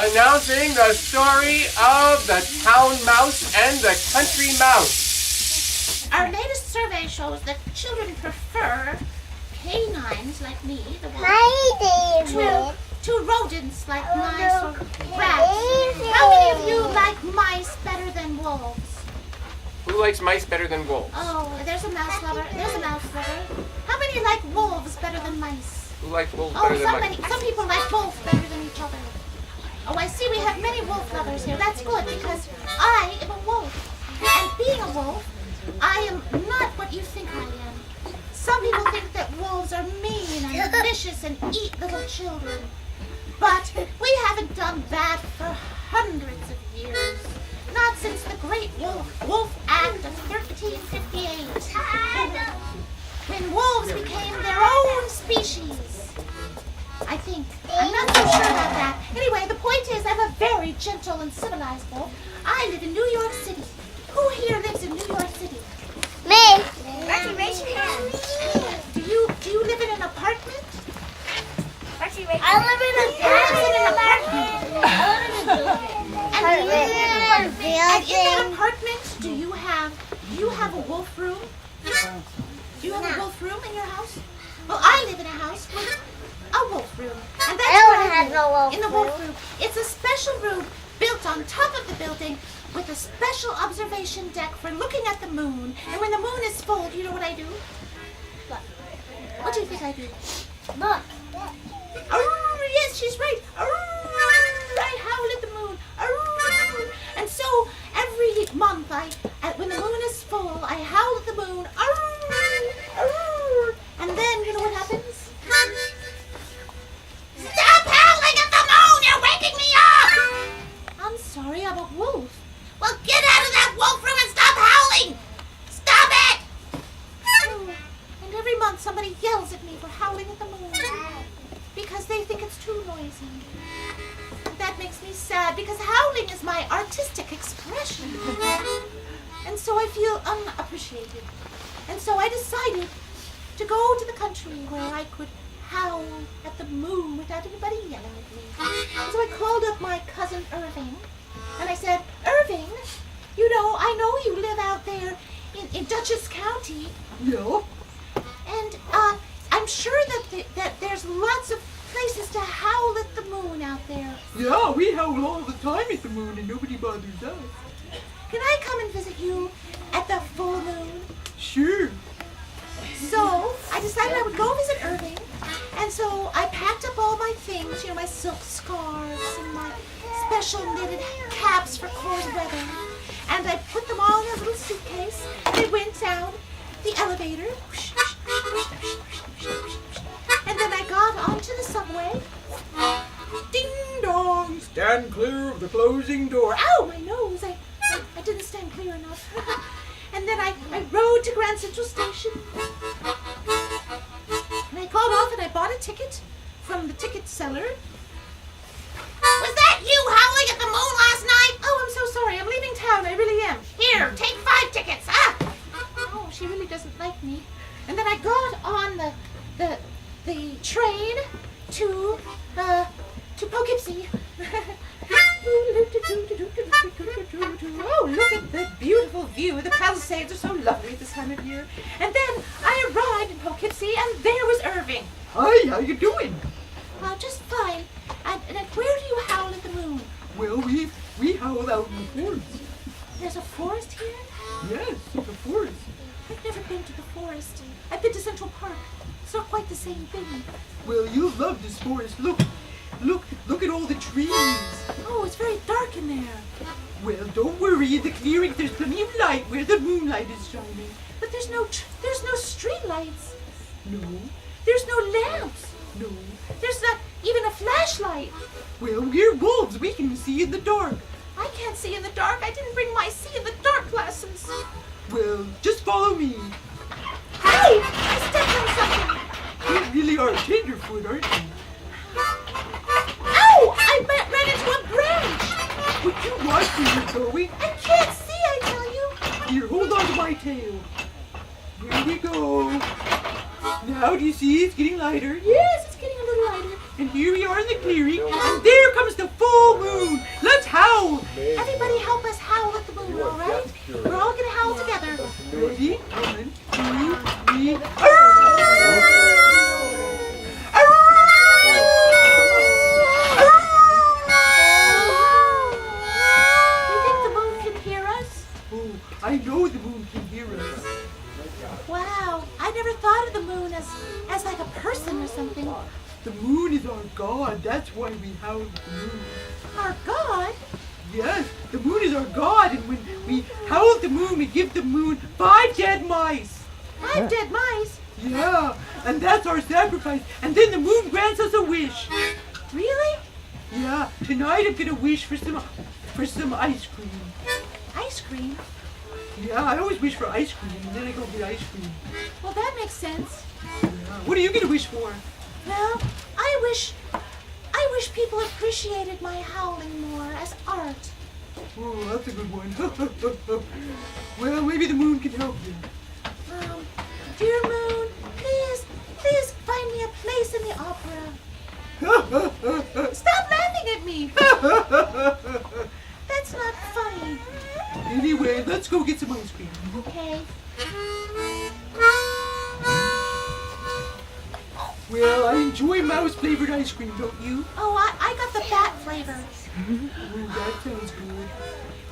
Announcing the story of the town mouse and the country mouse. Our latest survey shows that children prefer canines like me, the one, to rodents like mice or rats. How many of you like mice better than wolves? Who likes mice better than wolves? Oh, there's a mouse lover. There's a mouse lover. How many like wolves better than mice? Who likes wolves better than mice? Some people like wolves better than each other. Oh, I see we have many wolf lovers here. That's good because I am a wolf. And being a wolf, I am not what you think I am. Some people think that wolves are mean and vicious and eat little children. But we haven't done that for hundreds of years. Not since the Great Wolf Act of 1358. When wolves became their own species. I think. I'm not so sure about that. Anyway, the point is I'm a very gentle and civilized wolf. I live in New York City. Who here lives in New York City? Me. Raise your hand. Do you live in an apartment? I live in a building. And in that apartment, do you have a wolf room? Do you have a wolf room in your house? Well, I live in a house with a wolf room. And that's where I live, in the wolf room. It's a special room built on top of the building with a special observation deck for looking at the moon. And when the moon is full, do you know what I do? What do you think I do? Look. Oh, yes, she's right. I howl at the moon. And so every month, when the moon is full, I howl at the moon. And then, you know what happens? Stop howling at the moon! You're waking me up! I'm sorry, I'm a wolf. Well, get out of that wolf room and stop howling! Stop it! Oh, and every month somebody yells at me for howling at the moon. Because they think it's too noisy. That makes me sad because howling is my artistic expression. And so I feel unappreciated. And so I decided to go to the country where I could howl at the moon without anybody yelling at me. And so I called up my cousin Irving and I said, Irving, you know, I know you live out there in Dutchess County. Yeah? And I'm sure that there's lots of places to howl at the moon out there. Yeah, we howl all the time at the moon and nobody bothers us. Can I come and visit you at the full moon? Sure. So I decided I would go visit Irving. And so I packed up all my things, you know, my silk scarves and my special knitted caps for cold weather. And I put them all in a little suitcase. And I went down the elevator. And then I got onto the subway. Ding dong! Stand clear of the closing door. Ow, my nose! I didn't stand clear enough. And then I rode to Grand Central Station. And I got off and I bought a ticket from the ticket seller. Was that you howling at the moon last night? Oh, I'm so sorry. I'm leaving town. I really am. Here, take 5 tickets. Oh, she really doesn't like me. And then I got on the train to Poughkeepsie. Oh, look at the beautiful view. The Palisades are so lovely this time of year. And then I arrived in Poughkeepsie, and there was Irving. Hi, how you doing? Just fine. And where do you howl at the moon? Well, we howl out in the forest. There's a forest here? Yes, it's a forest. I've never been to the forest. I've been to Central Park. It's not quite the same thing. Well, you'll love this forest. Look at all the trees. Oh, it's very dark in there. Well, don't worry. In the clearing, there's plenty of light where the moonlight is shining. But there's no street lights. No, There's no lamps. no. There's not even a flashlight. Well, we're wolves. We can see in the dark. I can't see in the dark. I didn't bring my see in the dark glasses. Well, just follow me. Hey! I stepped on something. You really are a tenderfoot, aren't you? Ow! I ran into a branch. Would you watch where you're going? I can't see, I tell you. Here, hold on to my tail. Here we go. Now, do you see it's getting lighter? Yes, it's getting a little lighter. And here we are in the clearing, and there comes the full moon. The moon is our god. That's why we howl at the moon. Our God? Yes, the moon is our god, and when we howl at the moon, we give the moon 5 dead mice. 5 dead mice? Yeah, and that's our sacrifice. And then the moon grants us a wish. Really? Yeah, tonight I'm gonna wish for some ice cream. Ice cream? Yeah, I always wish for ice cream, and then I go get ice cream. Well, that makes sense. Yeah. What are you gonna wish for? Well, I wish people appreciated my howling more as art. Oh, that's a good one. Well, maybe the moon can help you. Dear moon, please find me a place in the opera. Stop laughing at me. That's not funny. Anyway, let's go get some ice cream. Okay. Well, I enjoy mouse-flavored ice cream, don't you? Oh, I got the bat flavor. Oh, that sounds good.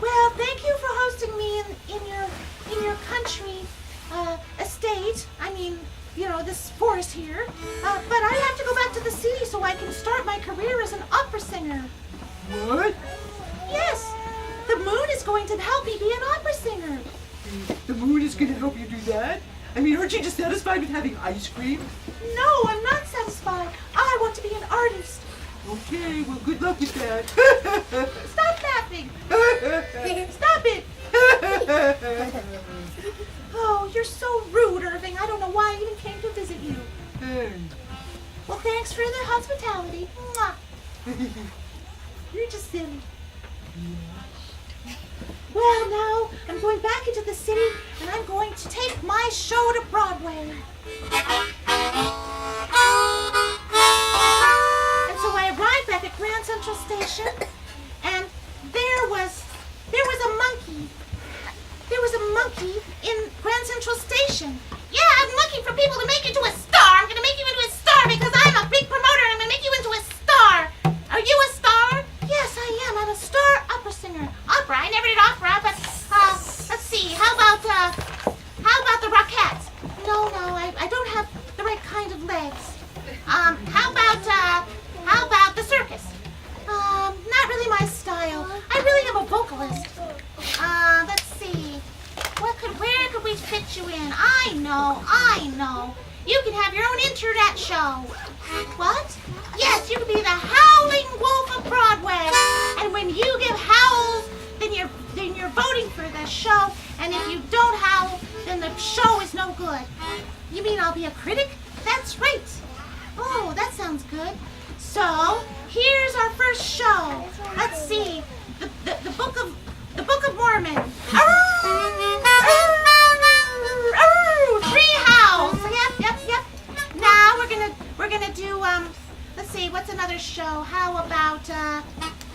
Well, thank you for hosting me in your country estate. I mean, you know, this forest here. But I have to go back to the city so I can start my career as an opera singer. What? Yes, the moon is going to help me be an opera singer. The moon is gonna help you do that? I mean, aren't you just satisfied with having ice cream? No, I'm not satisfied. I want to be an artist. Okay, well, good luck with that. Stop laughing. Stop it. Oh, you're so rude, Irving. I don't know why I even came to visit you. Hey. Well, thanks for the hospitality. Mwah. You're just silly. Well, now I'm going back into the city and I'm going to take my show to Broadway. And so I arrived back at Grand Central Station and there was a monkey. There was a monkey in Grand Central Station. Yeah, I'm looking for people to make you into a star. I'm going to make you into a star because I'm a big promoter and I'm going to make you into a star. Are you a star? Yes, I am. I'm a star opera singer. Opera? I never did opera, but let's see. How about the Rockettes? No, I don't have the right kind of legs. How about the circus? Not really my style. I really am a vocalist. Let's see. Where could we fit you in? I know. You can have your own internet show. What? Yes, you can be the Howling Wolf of Broadway. And when you give howls, then you're voting for the show. And if you don't howl, then the show is no good. You mean I'll be a critic? That's right. Oh, that sounds good. So here's our first show. Let's see. The Book of Mormon. 3 howls. Yep. Now we're gonna do let's see, what's another show? How about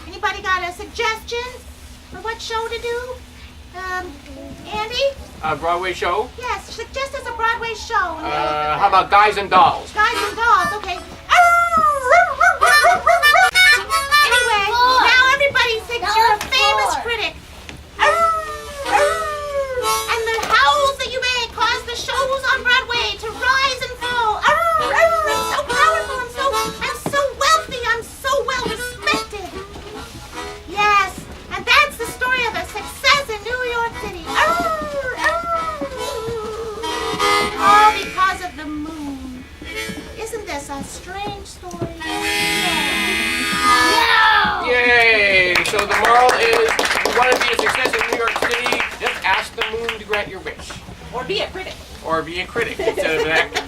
anybody got a suggestion for what show to do? Andy? A Broadway show? Yes, suggest us a Broadway show. How about Guys and Dolls? Guys and Dolls, okay. Anyway, now everybody thinks you're a famous critic. And the howls that you make cause the shows on Broadway to rise and fall. I'm so powerful, I'm so wealthy, I'm so well respected. Yes, and that's the story of a success in New York City. All because of the moon. Isn't this a strange story? Yeah. Yay! So the moral is, if you want to be a success in New York City, just ask the moon to grant your wish. Or be a critic. Or be a critic instead of an actor.